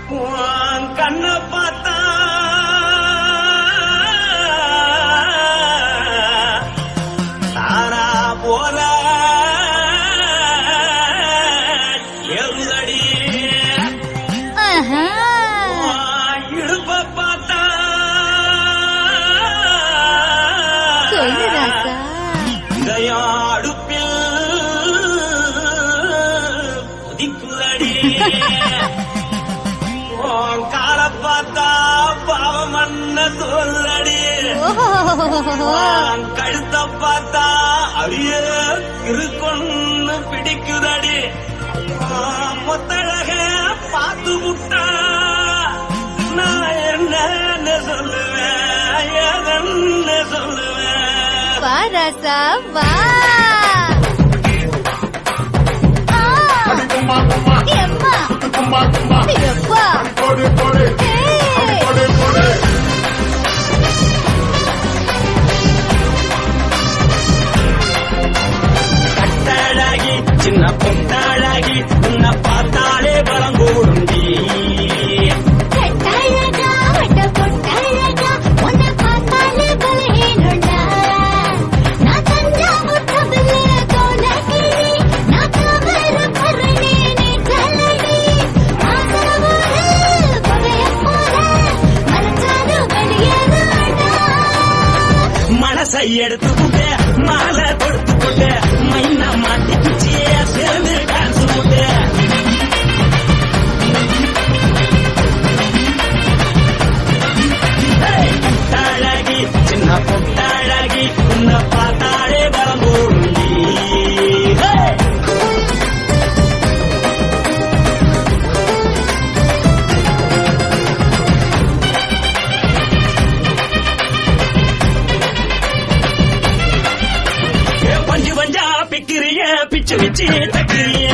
கண்ண பார்த்தா தாரா போல எருதடி இடுப்ப பார்த்தா இதயம் அடுப்பில் புதிக்குதடி கால பார்த்தா பாவம் அண்ண சொல்லடி கழுத்த பார்த்தா அடியே இருக்குன்னு பிடிக்குதடி மொத்தழக பார்த்து விட்டா நான் என்ன சொல்லுவேன் என்ன சொல்லுவேன் வாராசா வா கட்டாளாகி சின்ன பொட்டாளாகி உன்னை பார்த்தாலே பலம் கூடுண்டி மனசை எடுத்துக்கிட்டே மாலை கொடுத்துக்கிட்டே மைனா மாட்டிக்குச்சியே சேர்ந்து டான்ஸ் போட்டு பொட்டாளாகி சின்ன பொட்டாளாகி உன்னை பார்த்தாலே பலம் கூடுண்டி பிச்சு பிச்சு தக்கிறிய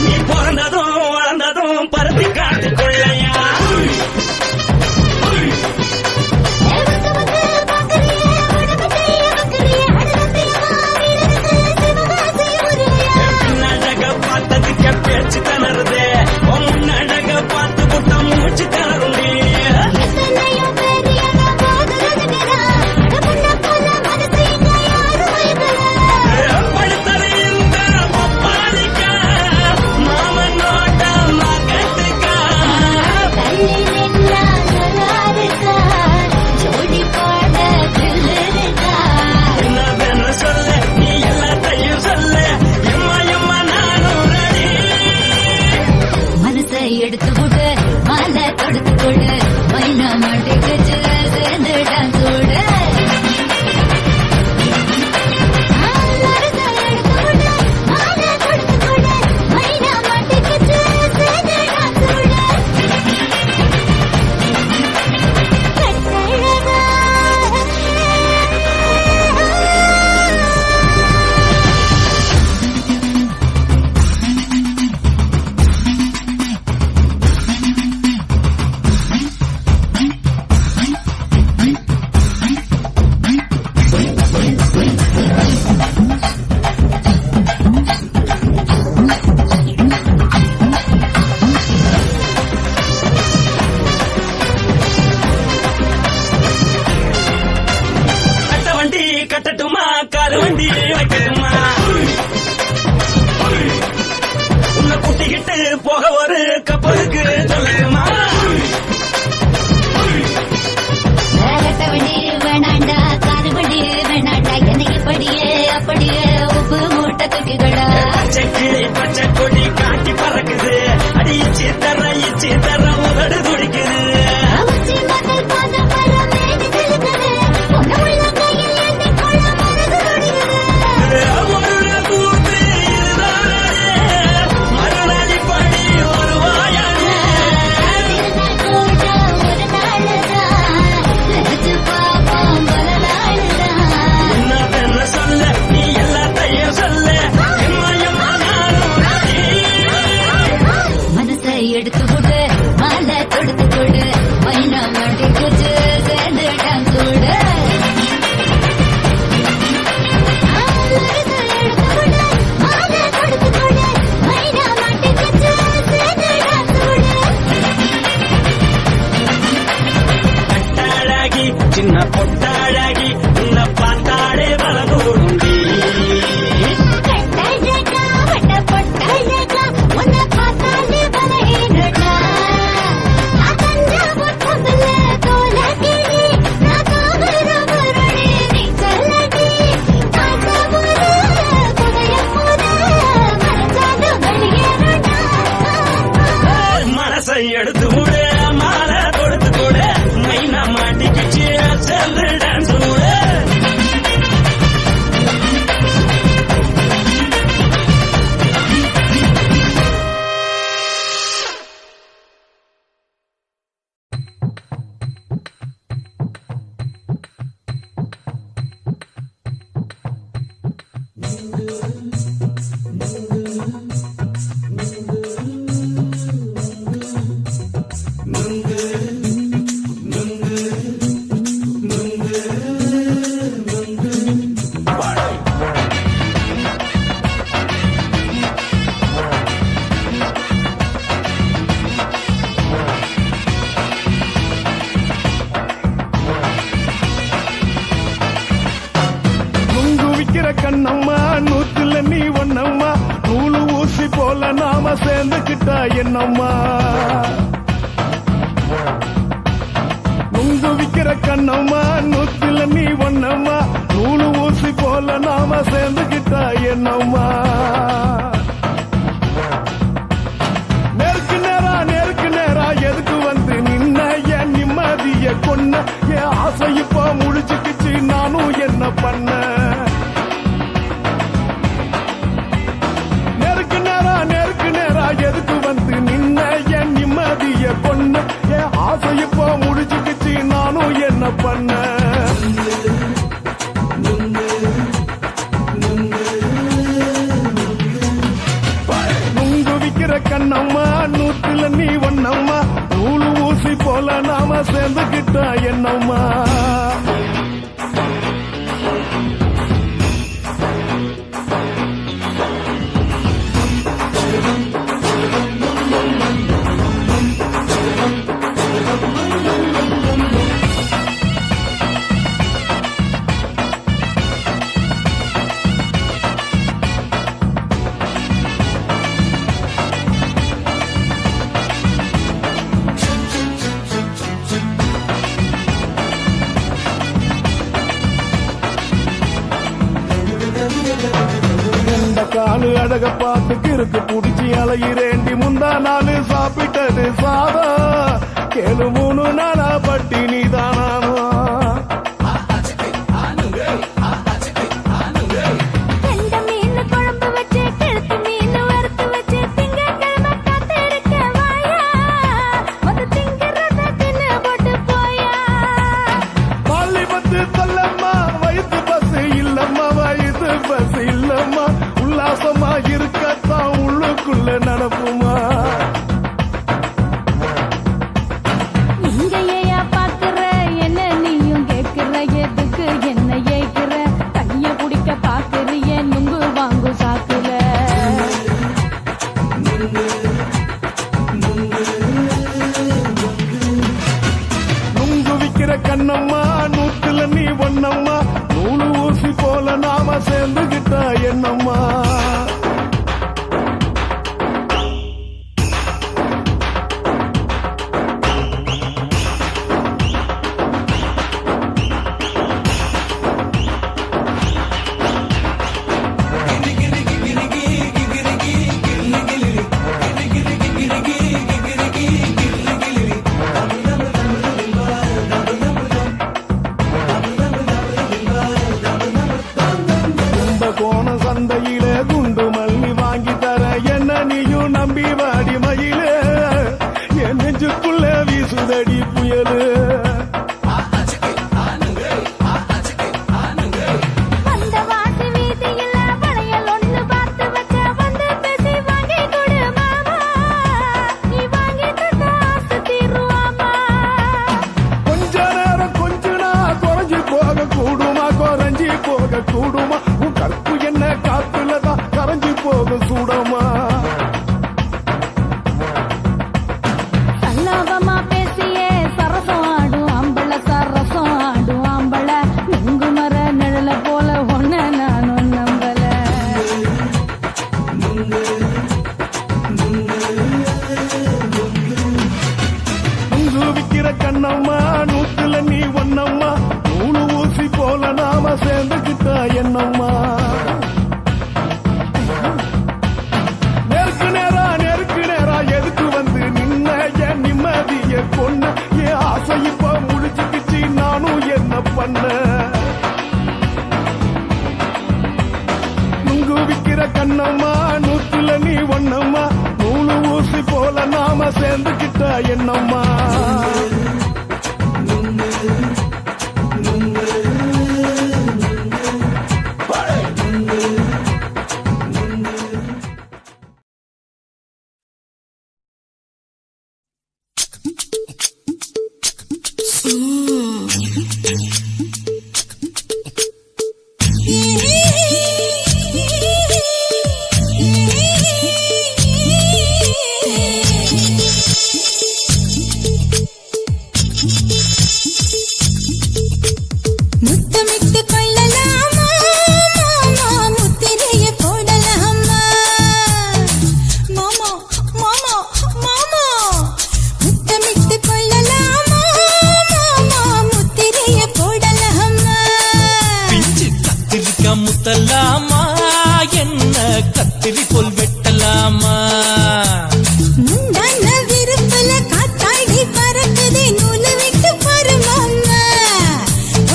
நீ பிறந்ததும் வளர்ந்ததும் பருத்தி காட்டு கொள்ளையா பின்னழக பார்த்ததுக்கு பேச்சு தளருது முன்னழக பார்த்து புட்ட மூச்சு தளருண்டி எடுத்துக்கூட மாலை தொடுத்துக்கூட மைனா மாட்டுக்கு சேர்ந்து டான்ஸோட கட்டட்டுமா காரு வண்டி வைக்கட்டுமா உன்னை கூட்டிக்கிட்டு போக ஒரு கப்பலுக்கு சொல்லட்டுமா வண்டி வேணாண்டா காரு வண்டி வேணாண்டா என்னைக்கு படியே அப்படியே உப்பு மூட்டை தூக்கிக்கடா பச்சை கொடி காட்டி பறக்குது அடி இச்சி தர உதடு துடிக்குது கண்ணம்மா நூத்துல நீ ஒன்னம்மா நூலு ஊசி போல நாம சேர்ந்துக்கிட்டா என்னம்மா நுங்கு விக்கிற கண்ணம்மா நூத்துல நீ ஒன்னம்மா நூலு ஊசி போல நாம சேர்ந்துக்கிட்டா என்னம்மா நேருக்கு நேரா எதுக்கு வந்து நின்ன என் நிம்மதிய கொன்ன என் ஆசை இப்ப முடிச்சுக்கிச்சு நானும் என்ன பண்ண எதுக்கு வந்து நின்ன என் நிம்மதிய பொண்ணு என் ஆசை இப்போ முடிச்சுக்கிச்சு நானும் என்ன பண்ண நுங்கு விக்கிற கண்ணம்மா நூத்துல நீ ஒன்னம்மா நூலு ஊசி போல நாம சேர்ந்துக்கிட்டா என்னம்மா காலு அழக பார்த்து கிறுக்கு புடிச்சி அலையிறேண்டி முந்தா நாலு சாப்பிட்டது சாதா கேளு 3 நாளா பட்டினி தானாமா இருக்கத்தான் உள்ளுக்குள்ள நடப்புமா இங்கேயா பாக்குற என்ன நீயும் கேக்குற எதுக்கு என்ன ஏக்குற கைய குடிக்க பாக்குறிய நுங்கு வாங்கு சாக்குல நுங்கு விக்கிற கண்ணம்மா நூத்துல நீ ஒன்னம்மா நூலு ஊசி போல நாம சேர்ந்துகிட்டா என்னம்மா சந்தையில குண்டு மல்லி வாங்கி தர என்ன நீயும் நம்பி வாடி மயில என் நெஞ்சுக்குள்ள வீசுதடி புயலு கொஞ்ச நேரம் கொஞ்சனா குறைஞ்சு போக கூடுமா குறைஞ்சி போக கூடுமா உன் கற்பு என்ன காத்துலதான் கரைஞ்சு போக சூடமா சல்லாபமா பேசியே சரசம் ஆடும் ஆம்பள சரசம் ஆடும் ஆம்பள நுங்கு மர நிழல போல ஒன்ன நானும் நம்பல நுங்கு விக்கிற கண்ணம்மா நூத்துல நீ ஒன்னம்மா நூலு ஊசி போல நாம சேர்ந்துக்கிட்டா என்னம்மா நேருக்கு நேரா எதுக்கு வந்து நின்ன என் நிம்மதிய கொன்ன என் ஆசை இப்ப முடிச்சுக்கிச்சு நானும் என்ன பண்ண நுங்கு விக்கிற கண்ணம்மா நூத்துல நீ ஒன்னம்மா நூலு ஊசி போல நாம சேர்ந்துக்கிட்டா என்னம்மா முத்தலாமா என்ன கத்திரி போல் வெட்டலாமா முந்தான விருப்பல காத்தாடி பறக்குதே நூல விட்டு பருமாமா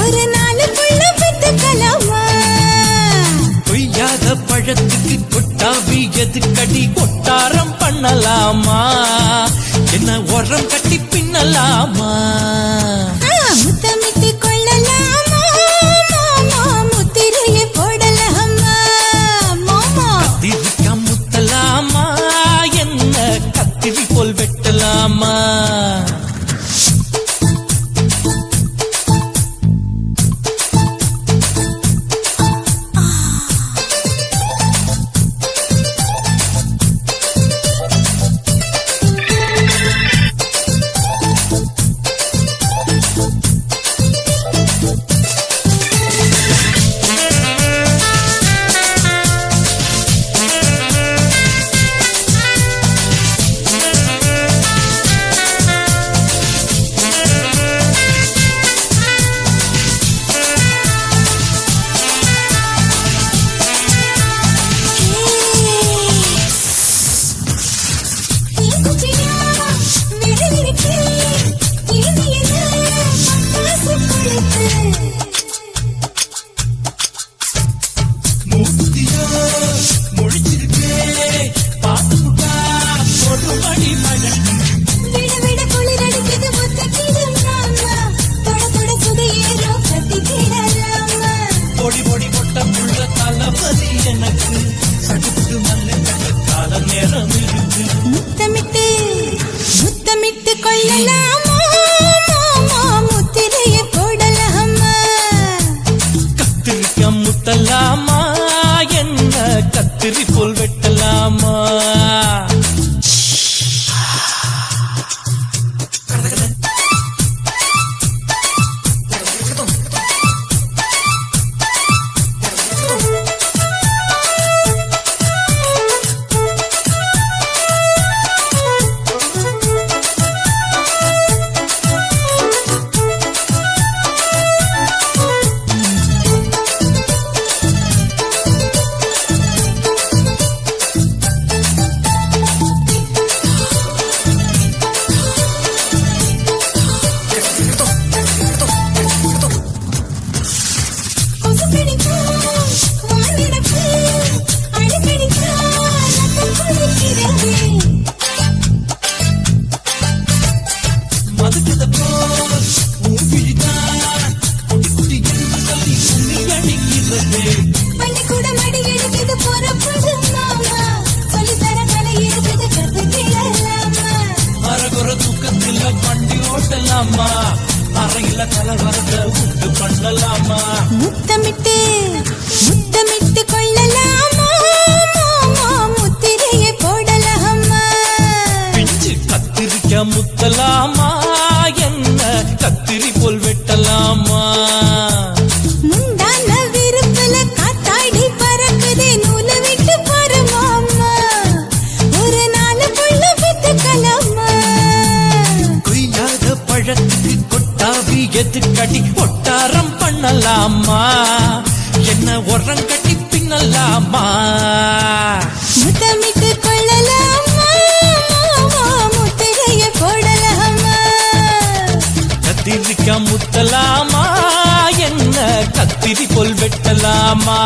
ஒரு நாளுக்குள்ள பெத்துக்கலாமா கொய்யாத பழத்துக்கு கொட்டாவி எதுக்கடி கொட்டாரம் பண்ணலாமா என்ன உரம் கட்டி பின்னலாமா முத்தமிட்டு கொள்ளலாமா மாமா முத்திரையை போடலாமா மாமா கத்திரிக்கா முத்தலாமா என்ன கத்திரி போல் வெட்டலாமா முத்தமிட்டு முத்தமிட்டு கொள்ளலாமா மாமா முத்திரையை போடலாமா கத்திரிக்கா முத்தலாமா என்ன கத்திரி போல் வெட்டலாமா அறையில கலவரத்தை உண்டு பண்ணலாமா முத்தமிட்டு முத்தமிட்டு கொள்ளலாமா மாமா முத்திரையை போடலாமா பிஞ்சு கத்திரிக்கா முத்தலாமா என்ன கத்திரி போல் வெட்டலாமா முந்தான விருப்பல காத்தாடி பறக்குதே நூல விட்டு பருமாமா ஒரு நாளுக்குள்ள பெத்துக்கலாமா கொய்யாத பழத்துக்கு கொட்டாவி எதுக்கடி ஒட்டாரம் பண்ணலாமா என்ன உரம் கட்டி பின்னலாமா முத்தமிட்டு கொள்ளலாமா மாமா முத்திரையை போடலாமா கத்திரிக்கா முத்தலாமா என்ன கத்திரி போல் வெட்டலாமா